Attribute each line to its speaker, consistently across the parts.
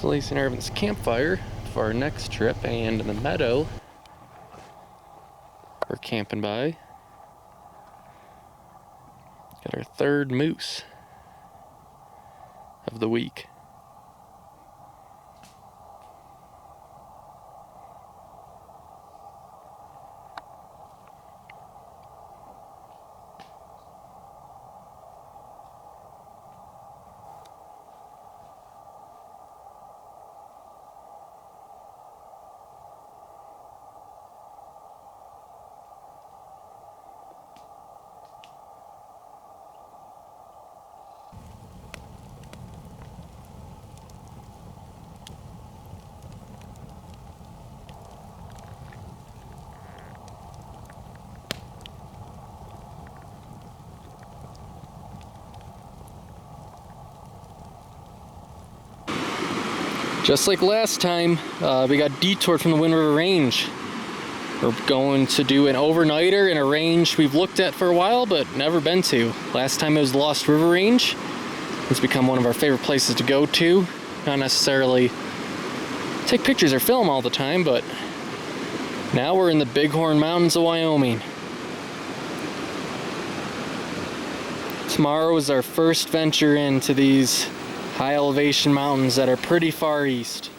Speaker 1: So Lacey and I are having this campfire for our next trip, and in the meadow we're camping by. Got our third moose of the week. Just like last time, we got detoured from the Wind River Range. We're going to do an overnighter in a range we've looked at for a while but never been to. Last time it was the Lost River Range. It's become one of our favorite places to go to. Not necessarily take pictures or film all the time, but now we're in the Bighorn Mountains of Wyoming. Tomorrow is our first venture into these high elevation mountains that are pretty far east.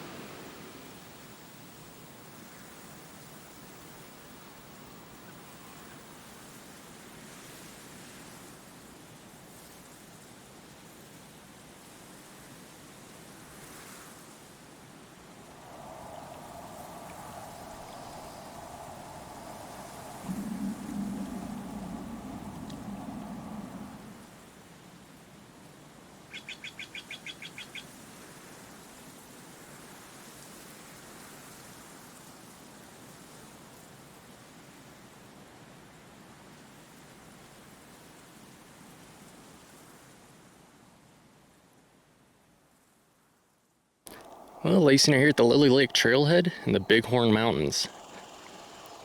Speaker 1: Well, Lacey and I are here at the Lily Lake Trailhead in the Bighorn Mountains.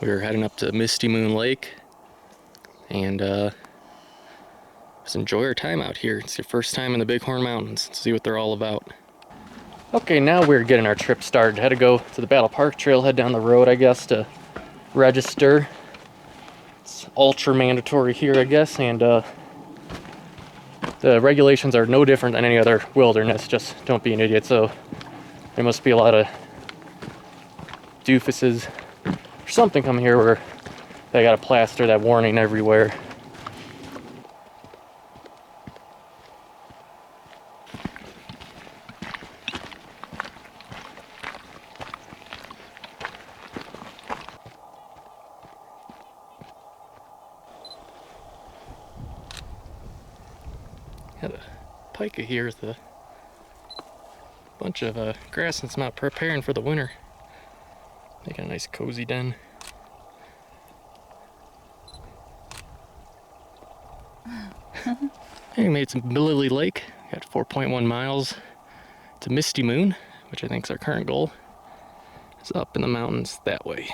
Speaker 1: We're heading up to Mistymoon Lake and just enjoy our time out here. It's your first time in the Bighorn Mountains. See what they're all about. Okay, now we're getting our trip started. Had to go to the Battle Park Trailhead down the road, I guess, to register. It's ultra mandatory here, I guess, and the regulations are no different than any other wilderness. Just don't be an idiot. So there must be a lot of doofuses or something coming here where they gotta plaster that warning everywhere. Got a pika here with a bunch of grass that's not preparing for the winter. Making a nice cozy den. We made it to Lily Lake. Got 4.1 miles to Mistymoon, which I think is our current goal. It's up in the mountains that way.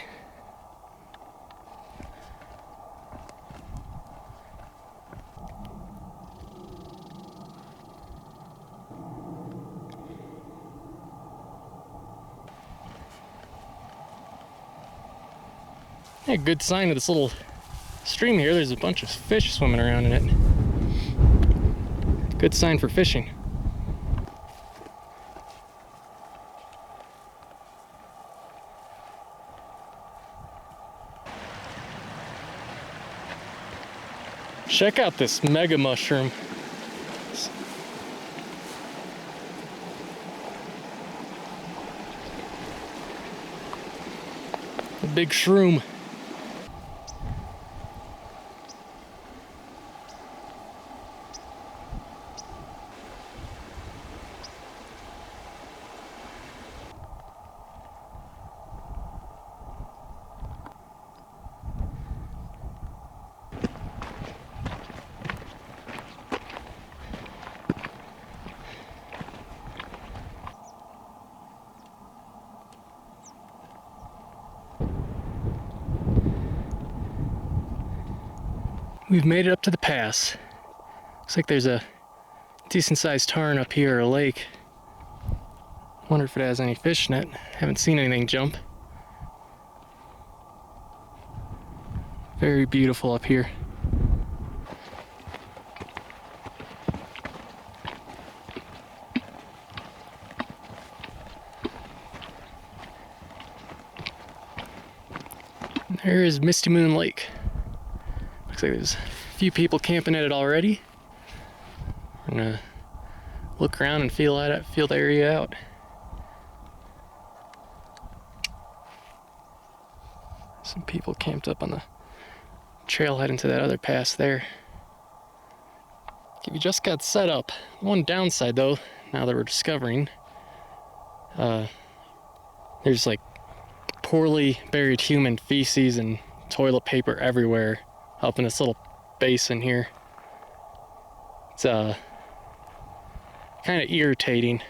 Speaker 1: Yeah, good sign of this little stream here. There's a bunch of fish swimming around in it. Good sign for fishing. Check out this mega mushroom. A big shroom. We've made it up to the pass. Looks like there's a decent sized tarn up here, or a lake. Wonder if it has any fish in it. Haven't seen anything jump. Very beautiful up here. There is Mistymoon Lake. Looks like there's a few people camping at it already. We're gonna look around and feel the area out. Some people camped up on the trailhead into that other pass there. If you just got set up, one downside though, now that we're discovering, there's like poorly buried human feces and toilet paper everywhere up in this little basin here. It's kind of irritating.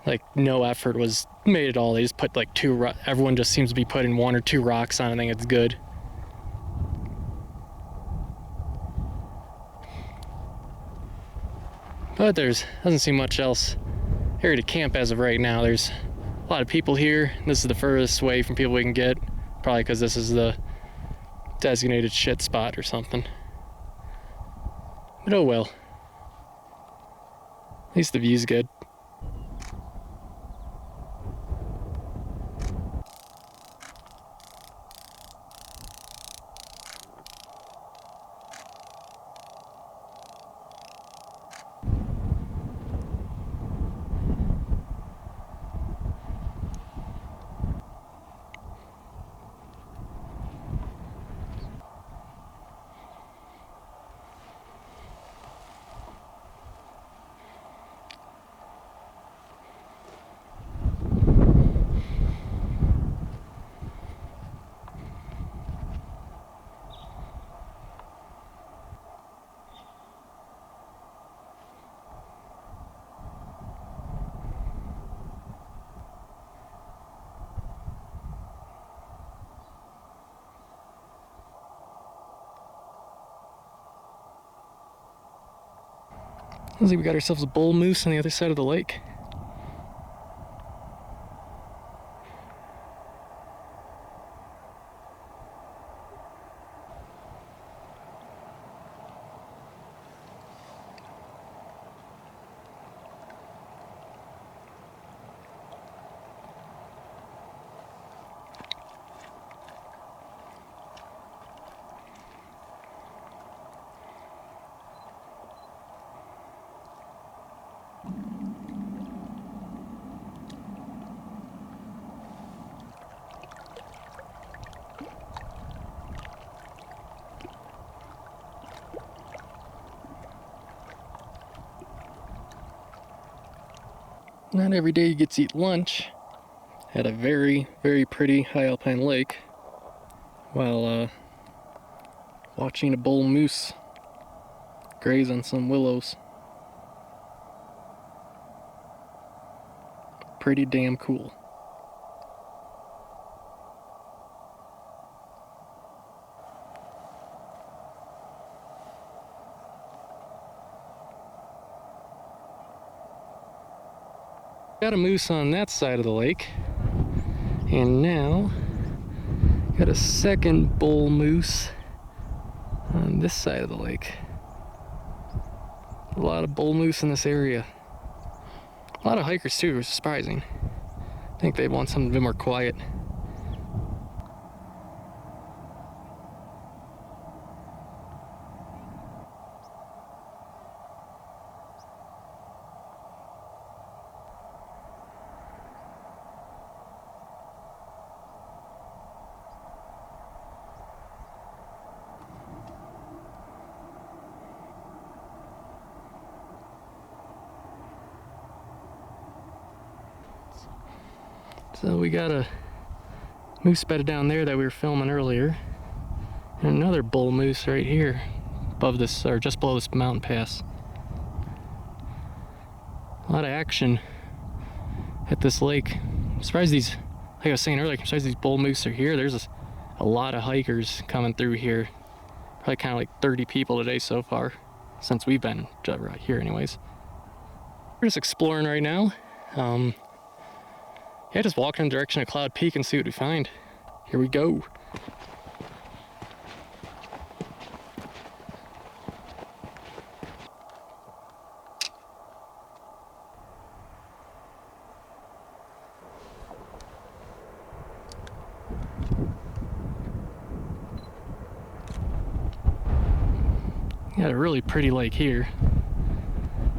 Speaker 1: Like no effort was made at all. They just put like everyone just seems to be putting 1 or 2 rocks on it. I think it's good. But doesn't seem much else area to camp as of right now. There's a lot of people here. This is the furthest away from people we can get, probably because this is the designated shit spot or something. But oh well. At least the view's good. Looks like we got ourselves a bull moose on the other side of the lake. Not every day you get to eat lunch at a very, very pretty high alpine lake while watching a bull moose graze on some willows. Pretty damn cool. Got a moose on that side of the lake, and now got a second bull moose on this side of the lake. A lot of bull moose in this area. A lot of hikers too, which is surprising. I think they want something a bit more quiet. So we got a moose bedded down there that we were filming earlier, and another bull moose right here above this, or just below this mountain pass. A lot of action at this lake. I'm surprised these, like I was saying earlier, I'm surprised these bull moose are here. There's a lot of hikers coming through here. Probably kind of like 30 people today so far. since we've been right here anyways. We're just exploring right now. Yeah, just walking in the direction of Cloud Peak and see what we find. Here we go. Got a really pretty lake here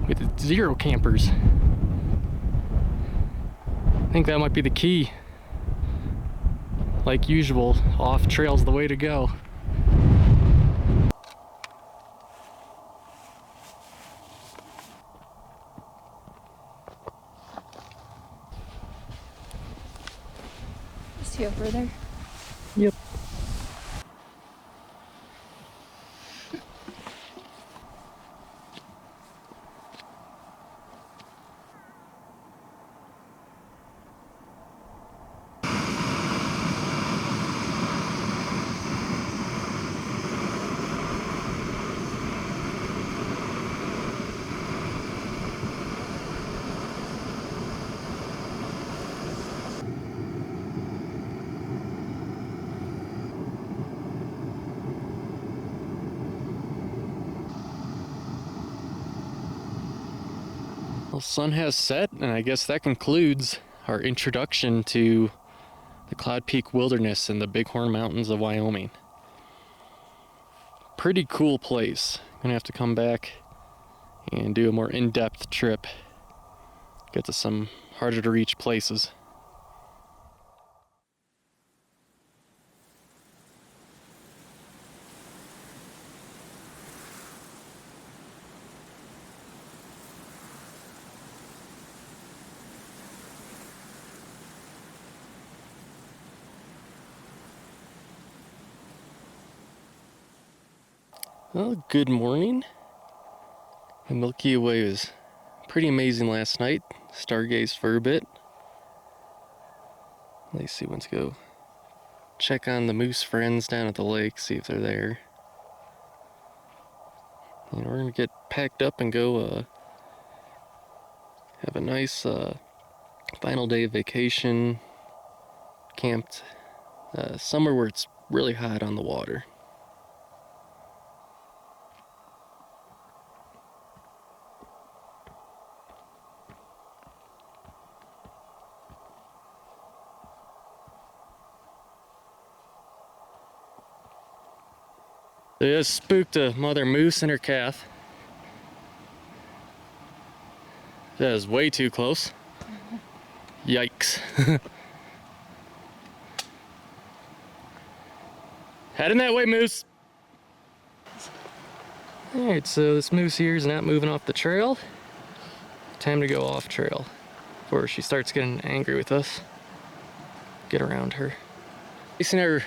Speaker 1: with 0 campers. I think that might be the key. Like usual, off trail's the way to go.
Speaker 2: Is he over there?
Speaker 1: Yep. Well, sun has set, and I guess that concludes our introduction to the Cloud Peak Wilderness in the Bighorn Mountains of Wyoming. Pretty cool place. Gonna have to come back and do a more in-depth trip. Get to some harder to reach places. Well, good morning. The Milky Way was pretty amazing last night. Stargazed for a bit. Let's see, let's go check on the moose friends down at the lake, see if they're there. And we're gonna get packed up and go have a nice final day of vacation. Camped somewhere where it's really hot on the water. They just spooked a mother moose and her calf. That is way too close. Yikes. Heading that way, moose. Alright, so this moose here is not moving off the trail. Time to go off trail before she starts getting angry with us. Get around her. Chasing her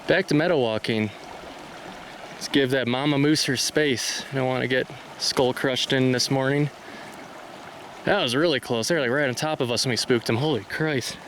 Speaker 1: back to meadow walking. Let's give that mama moose her space. I don't want to get skull crushed in this morning. That was really close. They were like right on top of us when we spooked them. Holy Christ.